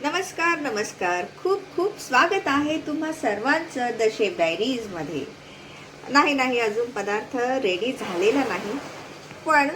नमस्कार नमस्कार, खूप खूप स्वागत आहे तुम्हा सर्वांचं द शेफ डायरीजमध्ये. नाही अजून पदार्थ रेडी झालेला नाही, पण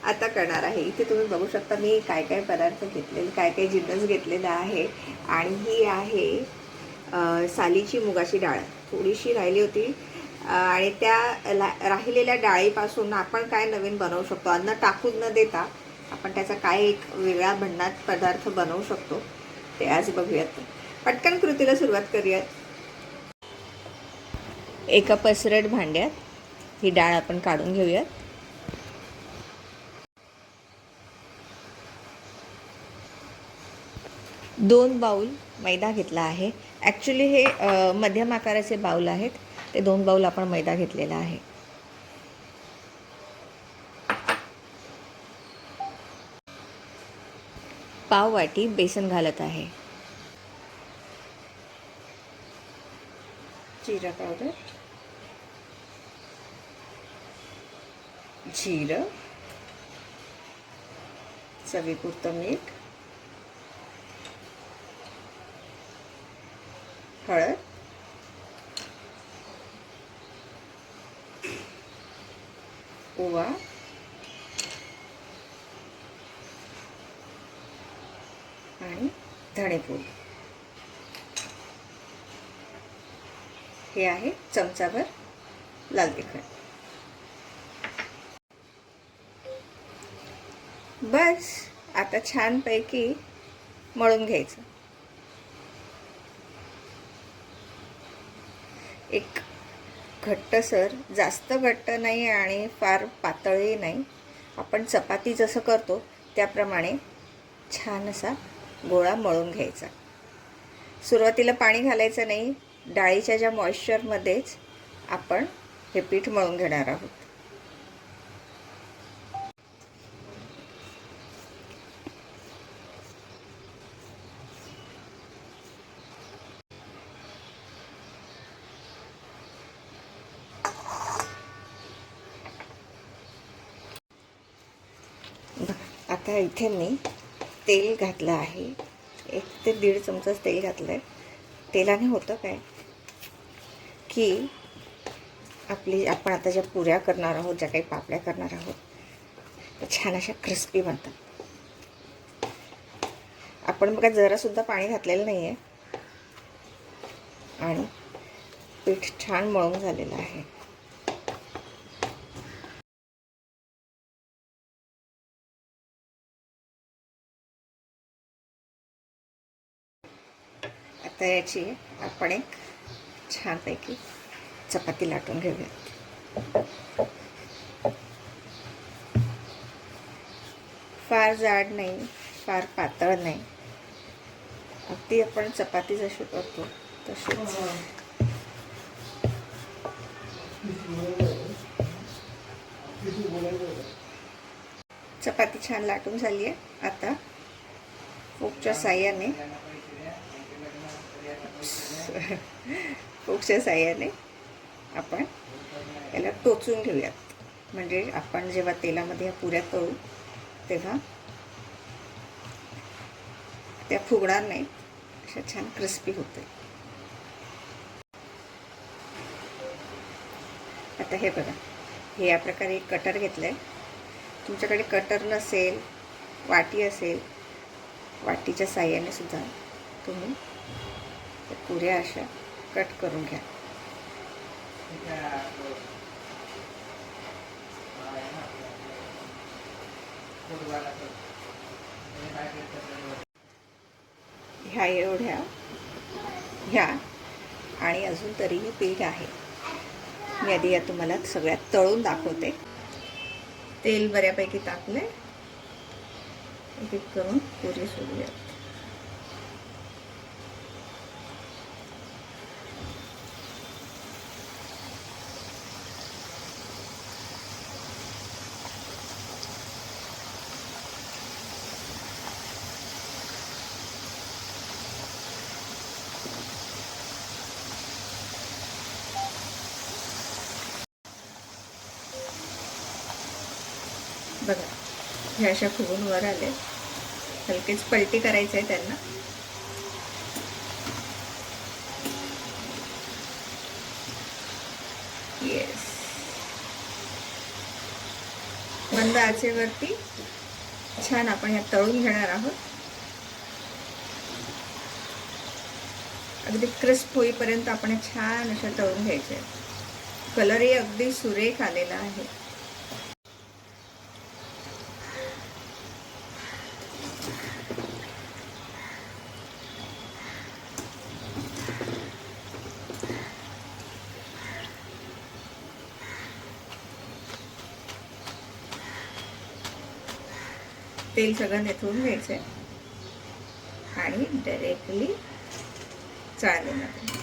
आता करणार आहे. इथे तुम्ही बघू शकता मी काय काय पदार्थ घेतलेले, काय काय जिन्नस घेतलेला आहे. आणि ही आहे सालीची मुगाची डाळ. थोडीशी राहिली होती आणि त्या राहिलेल्या डाळीपासून आपण काय नवीन बनवू शकतो, अन्न टाकून न देता आपण त्याचा काय एक वेगळा भन्नाट पदार्थ बनवू शकतो ते आज बघूयात. पटकन कृतीला सुरुवात करूयात. एका पसरट भांड्यात ही डाळ आपण काढून घेऊयात. दोन बाउल मैदा घेतला आहे. ॲक्च्युली हे मध्यम आकाराचे बाउल आहेत, ते 2 बाउल आपण मैदा घेतलेला आहे. पाव वाटी बेसन घालत आहे. जिरा पावडर, जिरं, चवीपुरतं मीठ, हळद, ओवा, आणि धणेपूड. हे आहे चमचाभर लाल तिखट. बस आता छानपैकी मळून घ्यायचं. एक घट्टसर, जास्त घट्ट नाही आणि फार पातळही नाही, आपण चपाती जसं करतो त्याप्रमाणे छान असा गोळा मळून घ्यायचा. सुरुवातीला पाणी घालायचं नाही, डाळीच्या ज्या मॉइश्चरमध्येच आपण हे पीठ मळून घेणार आहोत. आता इथे मी तेल घातलं आहे. 1 ते 1.5 चमचाच तेल घातलं आहे. तेलाने होतं काय की आपण आता ज्या पुऱ्या करणार आहोत, ज्या काही पापड्या करणार आहोत, त्या छान अशा क्रिस्पी बनतात. आपण बघा जरासुद्धा पाणी घातलेलं नाही आहे आणि पीठ छान मळून झालेलं आहे. आता याची आपण एक छानपैकी चपाती लाटून घेऊयात. फार जाड नाही, फार पातळ नाही, अगदी आपण चपाती जशी करतो तशीच. चपाती छान लाटून झाली आहे. आता फोकच्या साह्याने आपण याला टोचून घेऊयात. म्हणजे आपण जेव्हा तेलामध्ये या पुऱ्या तळू तेव्हा त्या फुगणार नाहीत, अशा छान क्रिस्पी होते. आता हे बघा, हे या प्रकारे एक कटर घेतलं आहे. तुमच्याकडे कटर नसेल, वाटी असेल, वाटीच्या साह्याने सुद्धा तुम्ही पुऱ्या अशा कट करून घ्या. ह्या एवढ्या ह्या आणि अजून तरीही पीठ आहे. मी आधी या तुम्हाला सगळ्यात तळून दाखवते. तेल बऱ्यापैकी तापले, एक एक करून पुरी सोडूया. बघा, हे अशा फुगून वर आले. हलकेच पलटी करायचं आहे त्यांना. येस, मंद आचेवरती छान आपण ह्या तळून घेणार आहोत. अगदी क्रिस्प होईपर्यंत आपण छान अशा तळून घ्यायचे. कलरही अगदी सुरेख आलेला आहे. तेल सगळं निथळून घ्यायचं आहे आणि डायरेक्टली चाळणीमध्ये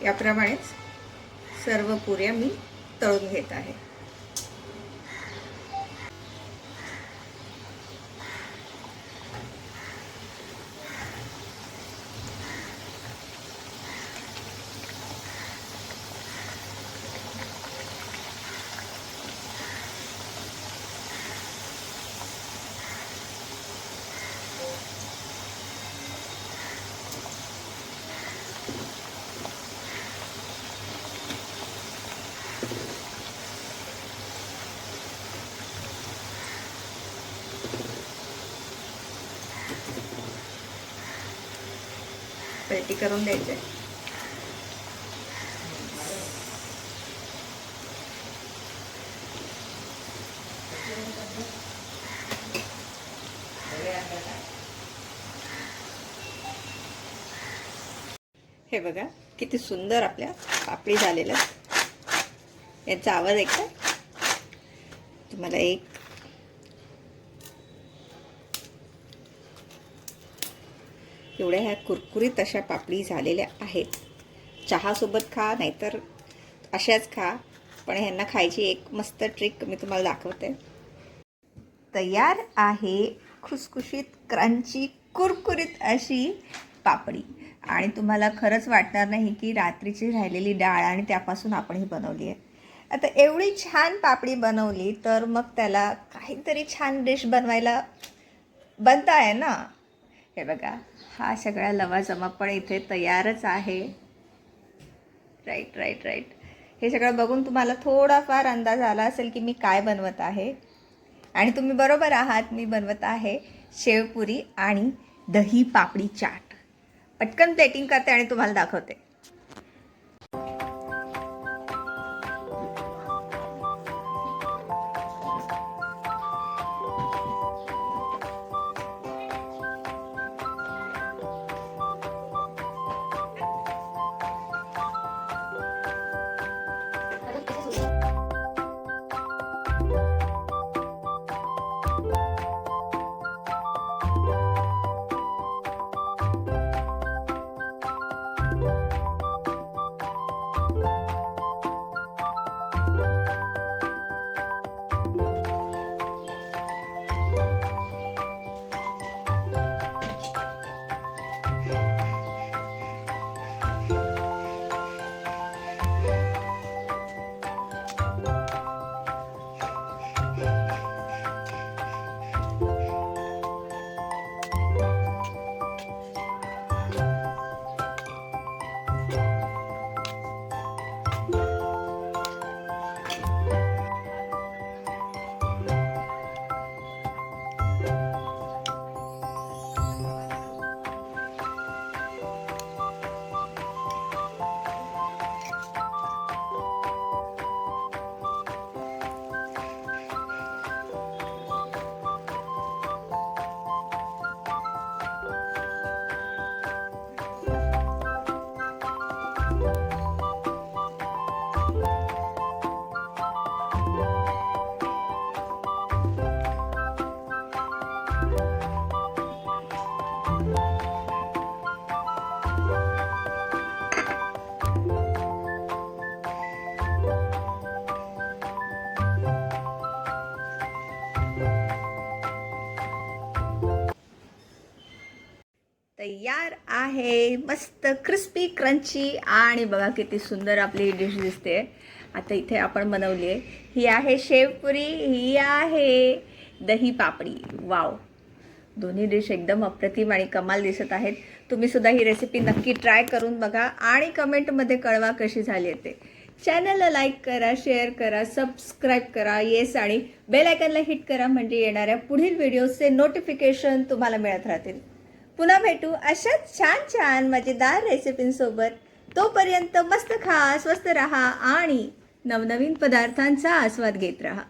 याप्रमाणेच सर्व पुऱ्या मी तळून घेत आहे. पलटी करून द्यायचे. हे बघा किती सुंदर आपल्या पापडी झालेल्या. याचा आवाज ऐका तुम्हाला. एक एवढ्या ह्या कुरकुरीत अशा पापडी झालेल्या आहेत. चहासोबत खा नाहीतर अशाच खा, पण ह्यांना खायची एक मस्त ट्रिक मी तुम्हाला दाखवते. तयार आहे खुसखुशीत क्रंची कुरकुरीत अशी पापडी. आणि तुम्हाला खरंच वाटणार नाही की रात्रीची राहिलेली डाळ आणि त्यापासून आपण ही बनवली आहे. आता एवढी छान पापडी बनवली तर मग त्याला काहीतरी छान डिश बनता आहे ना. हे बघा हा सगळा लवाजमा पण इथे तयारच आहे. राईट. हे सगळं बघून तुम्हाला थोडाफार अंदाज आला असेल की मी काय बनवत आहे. आणि तुम्ही बरोबर आहात, मी बनवत आहे शेवपुरी आणि दही पापडी चाट. पटकन प्लेटिंग करते आणि तुम्हाला दाखवते. तयार आहे मस्त क्रिस्पी क्रंची. आणि बघा किती सुंदर आपली डिश दिसते. आता इथे आपण बनवली आहे, ही आहे शेवपुरी, ही आहे दही पापडी. वाव, दोन्ही डिश एकदम अप्रतिम आणि कमाल दिसत आहेत. तुम्ही सुद्धा ही रेसिपी नक्की ट्राय करून बघा आणि कमेंटमध्ये कळवा कशी झाली आहे ते. चॅनलला लाईक करा, शेअर करा, सबस्क्राईब करा, येस आणि बेल आयकॉनला हिट करा म्हणजे येणाऱ्या पुढील व्हिडिओजचे नोटिफिकेशन तुम्हाला मिळत राहतील. पुन्हा भेटू अशाच छान छान मजेदार रेसिपींसोबत. तोपर्यंत मस्त खा, स्वस्त रहा आणि नवनवीन पदार्थांचा आस्वाद घेत रहा.